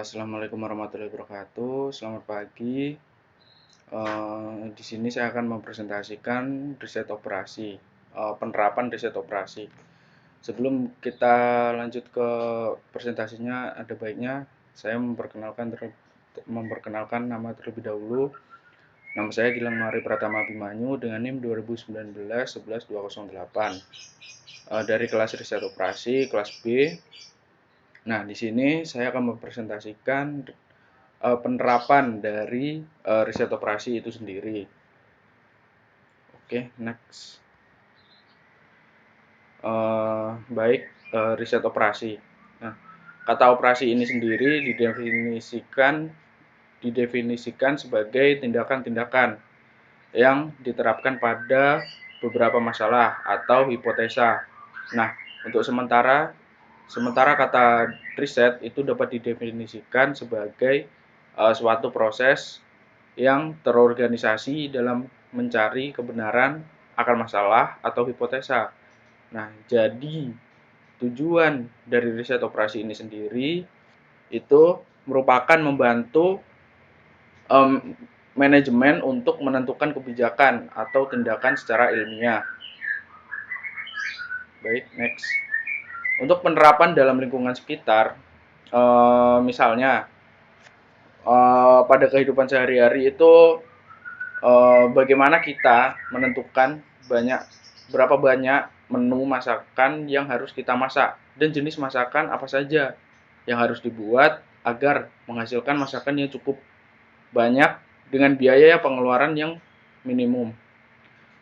Assalamualaikum warahmatullahi wabarakatuh. Selamat pagi. Di sini saya akan mempresentasikan riset operasi, penerapan riset operasi. Sebelum kita lanjut ke presentasinya, ada baiknya saya memperkenalkan nama terlebih dahulu. Nama saya Gilang Mari Pratama Abimanyu dengan NIM 2019-11208 dari kelas riset operasi kelas B. Nah, di sini saya akan mempresentasikan penerapan dari riset operasi itu sendiri. Oke, next. Baik, riset operasi. Nah, kata operasi ini sendiri didefinisikan sebagai tindakan-tindakan yang diterapkan pada beberapa masalah atau hipotesa. Nah, untuk sementara kata riset itu dapat didefinisikan sebagai suatu proses yang terorganisasi dalam mencari kebenaran akan masalah atau hipotesa. Nah, jadi tujuan dari riset operasi ini sendiri itu merupakan membantu manajemen untuk menentukan kebijakan atau tindakan secara ilmiah. Baik, next. Untuk penerapan dalam lingkungan sekitar, misalnya pada kehidupan sehari-hari itu bagaimana kita menentukan berapa banyak menu masakan yang harus kita masak dan jenis masakan apa saja yang harus dibuat agar menghasilkan masakan yang cukup banyak dengan biaya pengeluaran yang minimum.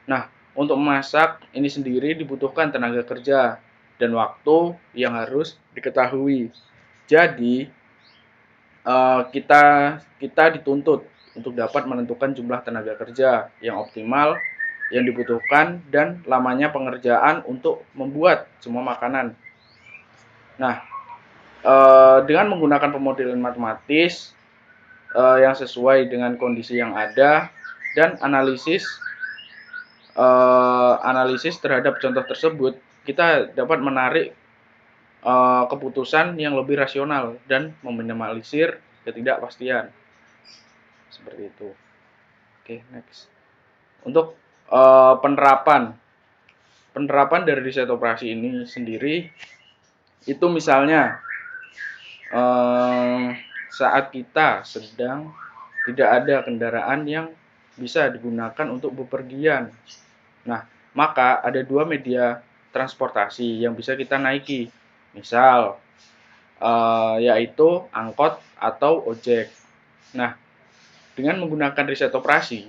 Nah, untuk memasak ini sendiri dibutuhkan tenaga kerja dan waktu yang harus diketahui. Jadi, kita dituntut untuk dapat menentukan jumlah tenaga kerja yang optimal yang dibutuhkan dan lamanya pengerjaan untuk membuat semua makanan. Nah, dengan menggunakan pemodelan matematis yang sesuai dengan kondisi yang ada dan analisis terhadap contoh tersebut, kita dapat menarik keputusan yang lebih rasional dan meminimalisir ketidakpastian. Seperti itu. Oke, next. Untuk penerapan dari riset operasi ini sendiri itu misalnya saat kita sedang tidak ada kendaraan yang bisa digunakan untuk bepergian. Nah, maka ada dua media transportasi yang bisa kita naiki. Misal, yaitu angkot atau ojek. Nah, dengan menggunakan riset operasi,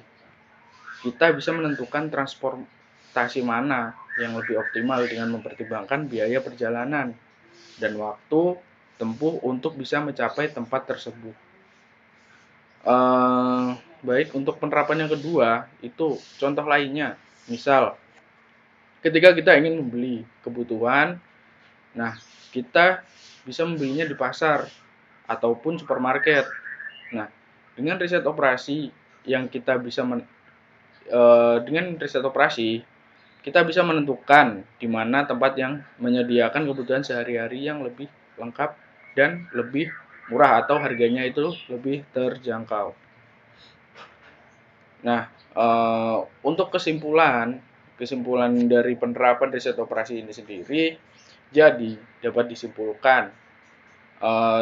kita bisa menentukan transportasi mana yang lebih optimal dengan mempertimbangkan biaya perjalanan dan waktu tempuh untuk bisa mencapai tempat tersebut. Baik, untuk penerapan yang kedua, itu contoh lainnya. Misal, ketika kita ingin membeli kebutuhan, nah, kita bisa membelinya di pasar ataupun supermarket. Nah, dengan riset operasi kita bisa menentukan di mana tempat yang menyediakan kebutuhan sehari-hari yang lebih lengkap dan lebih murah atau harganya itu lebih terjangkau. Nah, untuk kesimpulan dari penerapan riset operasi ini sendiri, jadi dapat disimpulkan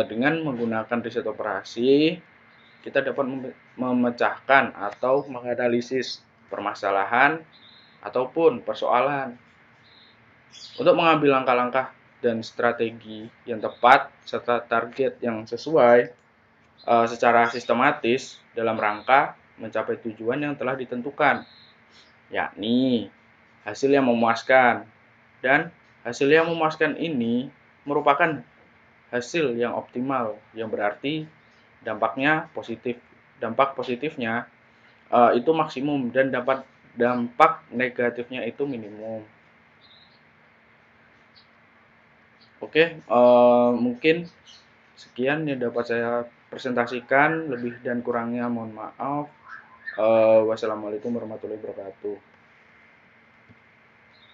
dengan menggunakan riset operasi, kita dapat memecahkan atau menganalisis permasalahan ataupun persoalan untuk mengambil langkah-langkah dan strategi yang tepat serta target yang sesuai secara sistematis dalam rangka mencapai tujuan yang telah ditentukan, yakni hasil yang memuaskan. Dan hasil yang memuaskan ini merupakan hasil yang optimal, yang berarti dampak positifnya itu maksimum dan dampak negatifnya itu minimum. Oke, mungkin sekian yang dapat saya presentasikan, lebih dan kurangnya mohon maaf. Wassalamualaikum warahmatullahi wabarakatuh.